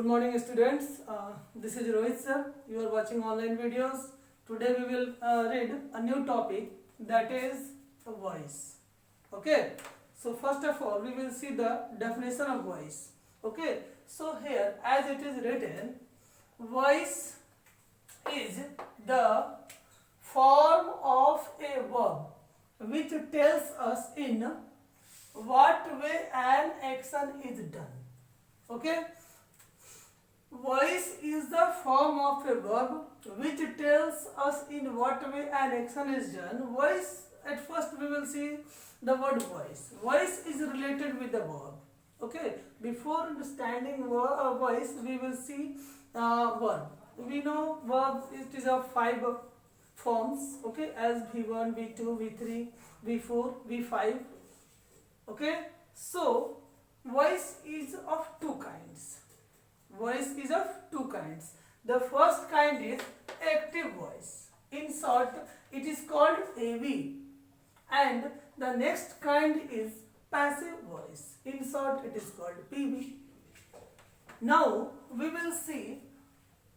Good morning students. This is Rohit sir. You are watching online videos. Today we will read a new topic, that is voice. Okay. So first of all we will see the definition of voice. Okay. So here as it is written, voice is the form of a verb which tells us in what way an action is done. Okay. Voice is the form of a verb which tells us in what way an action is done. Voice, at first we will see the word voice. Voice is related with the verb. Okay. Before understanding voice, we will see verb. We know verb, it is of 5 forms. Okay, as V1, V2, V3, V4, V5. Okay. So voice is of 2 kinds. Voice is of 2 kinds. The first kind is active voice. In short, it is called AV. And the next kind is passive voice. In short, it is called PV. Now, we will see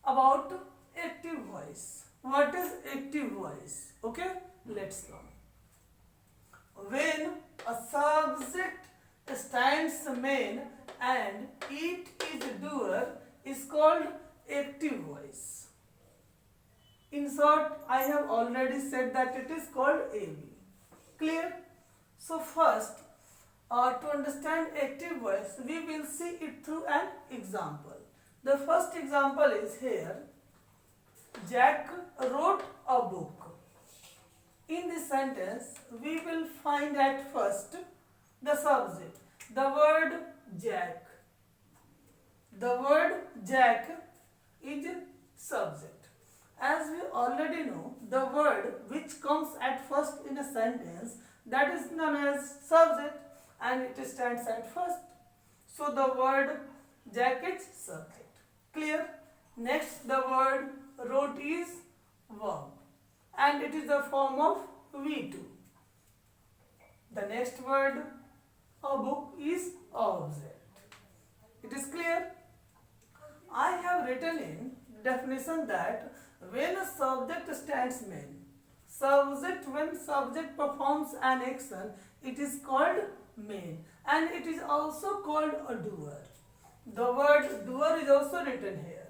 about active voice. What is active voice? Okay, let's learn. When a subject stands main and it is doer is called active voice. In short, I have already said that it is called AV. Clear? So first, to understand active voice, we will see it through an example. The first example is here. Jack wrote a book. In this sentence, we will find at first the subject. The word Jack. The word Jack is subject. As we already know, the word which comes at first in a sentence, that is known as subject, and it stands at first. So the word Jack is subject. Clear? Next, the word wrote is verb, and it is the form of V2. The next word, a book, is object. It is clear? I have written in definition that when a subject stands main, when subject performs an action, it is called main, and it is also called a doer. The word doer is also written here.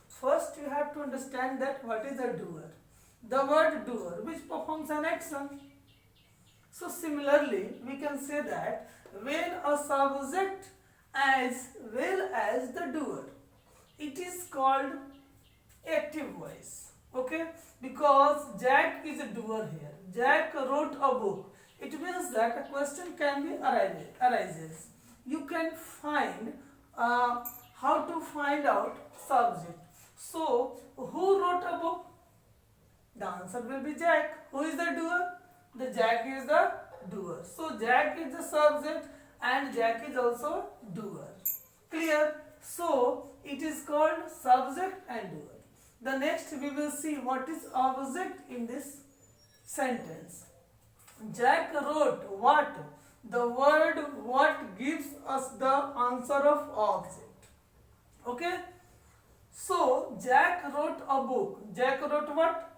First you have to understand that what is a doer. The word doer which performs an action. So similarly, we can say that when a subject as well as the doer, it is called active voice. Okay, because Jack is a doer here. Jack wrote a book. It means that a question can be arises. You can find how to find out subject. So who wrote a book? The answer will be Jack. Who is the doer? The Jack is the doer. So Jack is the subject and Jack is also doer. Clear? So it is called subject and doer. The next we will see what is object in this sentence. Jack wrote what? The word what gives us the answer of object. Okay? So Jack wrote a book. Jack wrote what?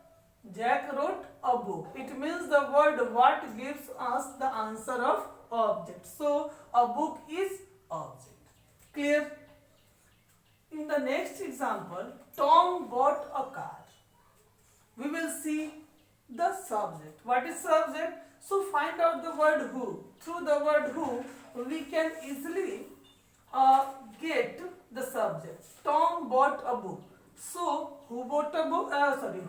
Jack wrote a book. It means the word what gives us the answer of object. So a book is object. Clear? In the next example, Tom bought a car. We will see the subject. What is subject? So find out the word who. Through the word who, we can easily get the subject. Tom bought a book. So who bought a book?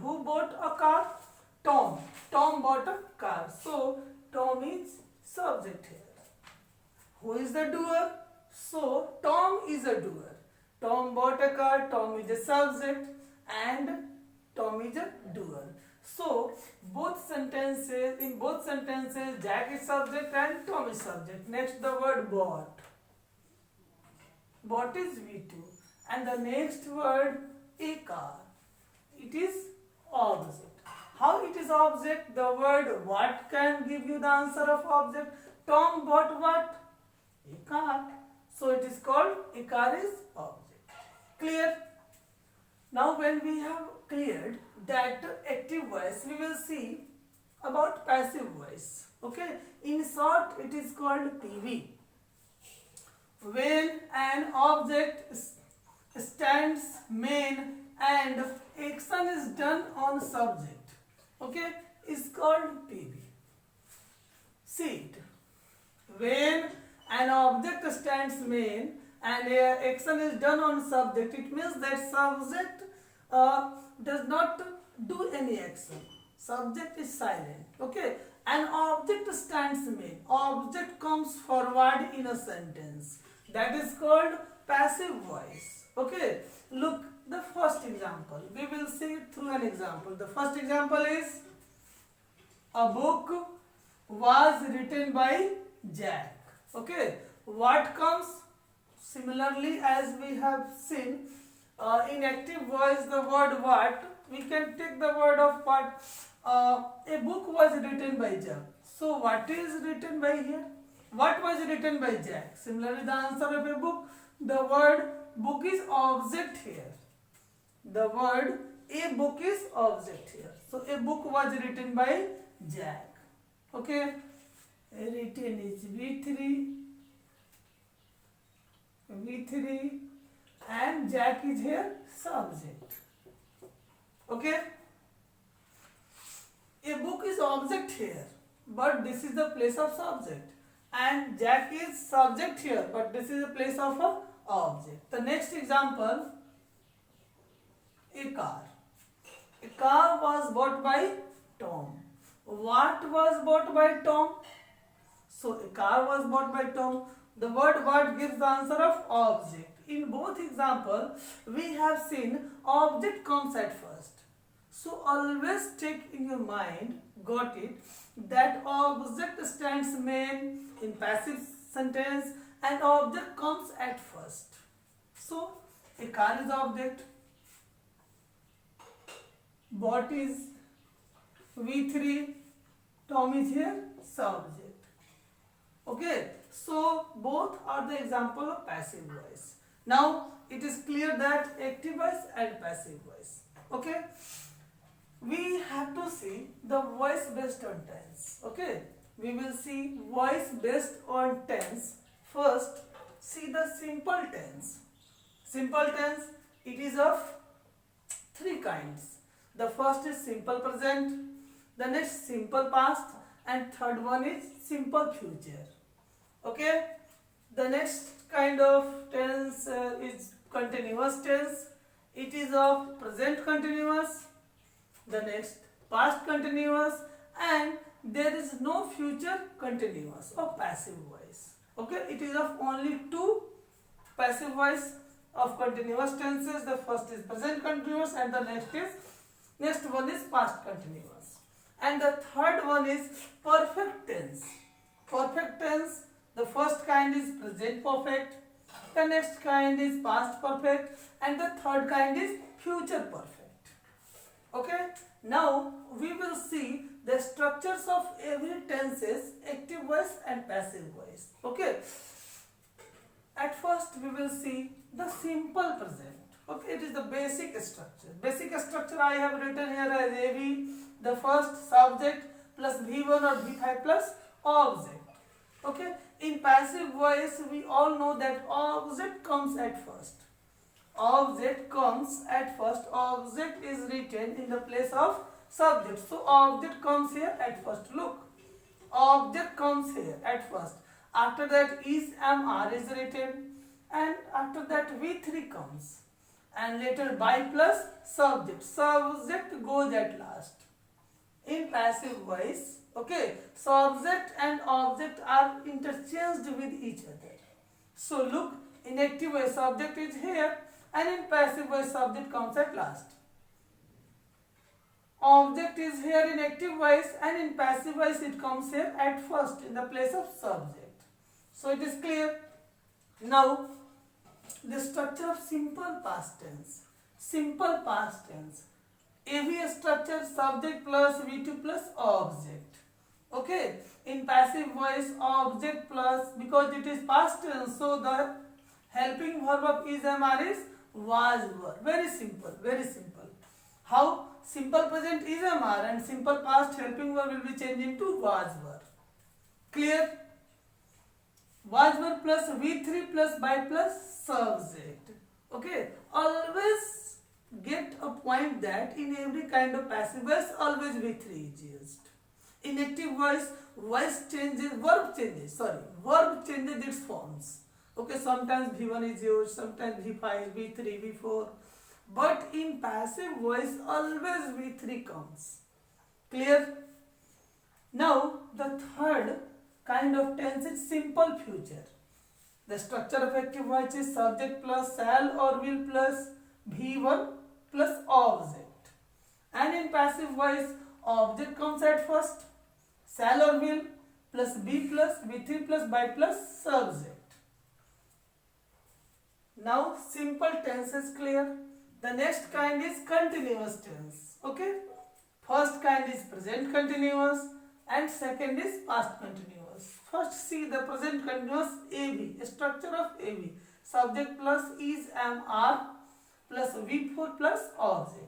Who bought a car? Tom. Tom bought a car. So Tom is subject here. Who is the doer? So Tom is a doer. Tom bought a car. Tom is a subject and Tom is a doer. So in both sentences, Jack is subject and Tom is subject. Next, the word bought. Bought is V2. And the next word, a car. It is object. How it is object? The word what can give you the answer of object? Tom bought what? A car. So it is called a car is object. Clear? Now when we have cleared that active voice, we will see about passive voice. Okay, in short it is called PV. When an object stands main and action is done on subject, okay, is called PV. See it. When an object stands main and action is done on subject, it means that subject does not do any action. Subject is silent. Okay. An object stands main. Object comes forward in a sentence. That is called passive voice. Okay. Look, the first example. We will see it through an example. The first example is a book was written by Jack. Okay. What comes? Similarly, as we have seen, in active voice, the word what, we can take the word of what. A book was written by Jack. So, what is written by here? What was written by Jack? Similarly, the answer of a book, the word book is object here. The word a book is object here. So, a book was written by Jack. Okay. Written is V3 and Jack is here subject. Okay. A book is object here, but this is the place of subject, and Jack is subject here, but this is the place of a object. The next example, a car. A car was bought by Tom. What was bought by Tom? So a car was bought by Tom. The word what gives the answer of object. In both examples, we have seen object comes at first. So always take in your mind, got it, that object stands main in passive sentence and object comes at first. So a car is object, bought is V3, Tom is here subject. Okay, so both are the example of passive voice. Now it is clear that active voice and passive voice. Okay, we have to see the voice based on tense. Okay, we will see voice based on tense. First, see the simple tense. Simple tense, it is of three kinds. The first is simple present, the next simple past, and third one is simple future. Okay, the next kind of tense is continuous tense. It is of present continuous, the next past continuous, and there is no future continuous or passive voice. Okay, it is of only two passive voice of continuous tenses. The first is present continuous and the next one is past continuous, and the third one is perfect tense. Perfect tense, the first kind is present perfect, the next kind is past perfect, and the third kind is future perfect. Okay, now we will see the structures of every tenses, active voice and passive voice. Okay, at first we will see the simple present. Okay, it is the basic structure. Basic structure I have written here as AV, the first subject plus V1 or V5 plus object. Okay, in passive voice we all know that object comes at first. Object comes at first. Object is written in the place of subject. So object comes here at first. Look, object comes here at first. After that is, am, are is written, and after that V3 comes, and later by plus subject. Subject goes at last. In passive voice, okay, subject and object are interchanged with each other. So look, in active voice subject is here, and in passive voice subject comes at last. Object is here in active voice, and in passive voice it comes here at first in the place of subject. So it is clear. Now the structure of simple past tense. Simple past tense. AV structure, subject plus V2 plus object. Okay, in passive voice object plus, because it is past tense, so the helping verb of is, am, are is was, were. Very simple, very simple. How? Simple present is MR and simple past helping verb will be changed into was, were. Clear? Was, were plus V3 plus by plus subject. Okay? Always get a point that in every kind of passive voice always V3 is used. In active voice changes, verb changes its forms. Okay, sometimes V1 is used, sometimes V5, V3, V4. But in passive voice always V3 comes. Clear? Now the third kind of tense is simple future. The structure of active voice is subject plus shall or will plus V1 plus object. And in passive voice, object comes at first, shall or will plus be plus V3 plus by plus subject. Now simple tense is clear. The next kind is continuous tense. Okay. First kind is present continuous and second is past continuous. First see the present continuous AB, structure of AB. Subject plus is, am, are plus V4 plus object.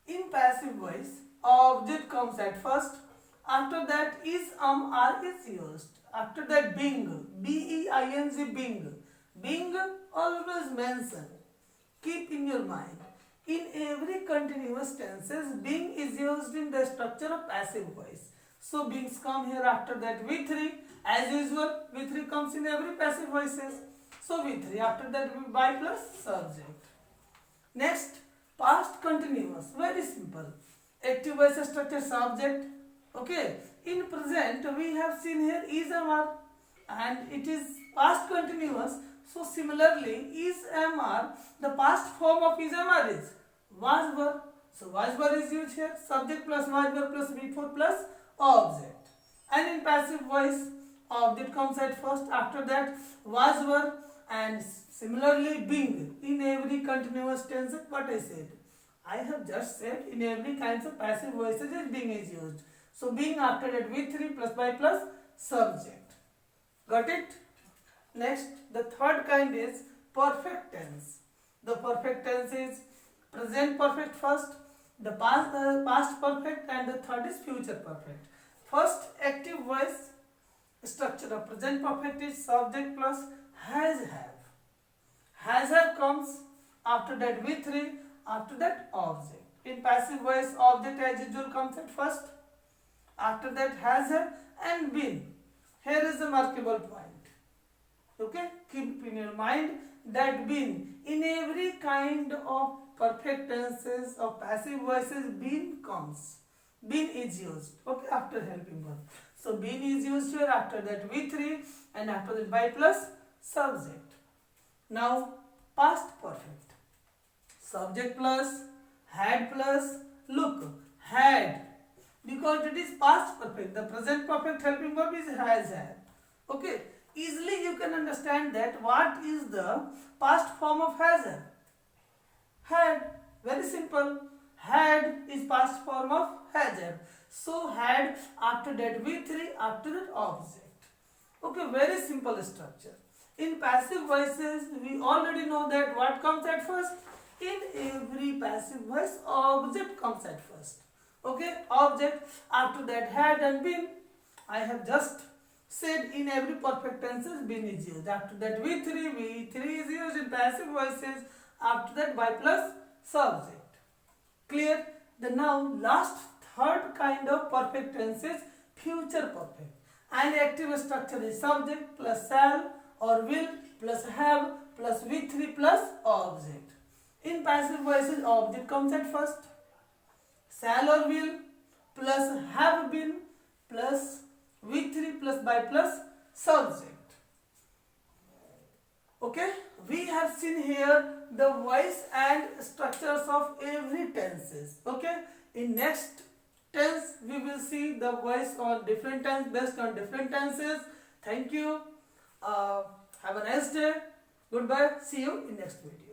In passive voice, object comes at first. After that is, are is used. After that being, B-E-I-N-G, being. Being always mentioned. Keep in your mind. In every continuous tenses, being is used in the structure of passive voice. So beings come here after that V3. As usual, V3 comes in every passive voices. So V3 after that will be by plus subject. Next, past continuous. Very simple. Active voice structure subject. Okay. In present, we have seen here is, am, are, and it is past continuous. So similarly, is, am, are, the past form of is, am, are is was, were. So was, were is used here. Subject plus was, were plus V4 plus object. And in passive voice, object comes at first. After that, was, were, and similarly being. In every continuous tense, what I said. I have just said in every kinds of passive voices, being is used. So being after that V3 plus by plus subject. Got it? Next, the third kind is perfect tense. The perfect tense is present perfect first, the past perfect, and the third is future perfect. First, active voice structure of present perfect is subject plus has, have. Has, have comes after that V3, after that object. In passive voice, object as usual comes at first, after that has, have, and been. Here is the markable point. Okay, keep in your mind that been. In every kind of perfect tenses of passive voices, been comes. Been is used. Okay, after helping verb. So been is used here, after that V3 and after that by plus subject. Now past perfect. Subject plus, had plus, look, had. Because it is past perfect. The present perfect helping verb is has, had. Okay. Easily you can understand that what is the past form of has, had. Had. Very simple. Had is past form of has, had. So had after that V3, after that object. Okay, very simple structure. In passive voices, we already know that what comes at first. In every passive voice, object comes at first. Okay, object, after that had and been. I have just said in every perfect tenses been is used. After that V3 is used in passive voices. After that by plus subject. Clear? The now last third kind of perfect tense is future perfect. And active structure is subject plus shall or will plus have plus V3 plus object. In passive voices, object comes at first. Shall or will plus have been plus V3 plus by plus subject. Okay, we have seen here the voice and structures of every tenses. Okay, in next tense we will see the voice on different tense based on different tenses. Thank you. Have a nice day. Goodbye. See you in next video.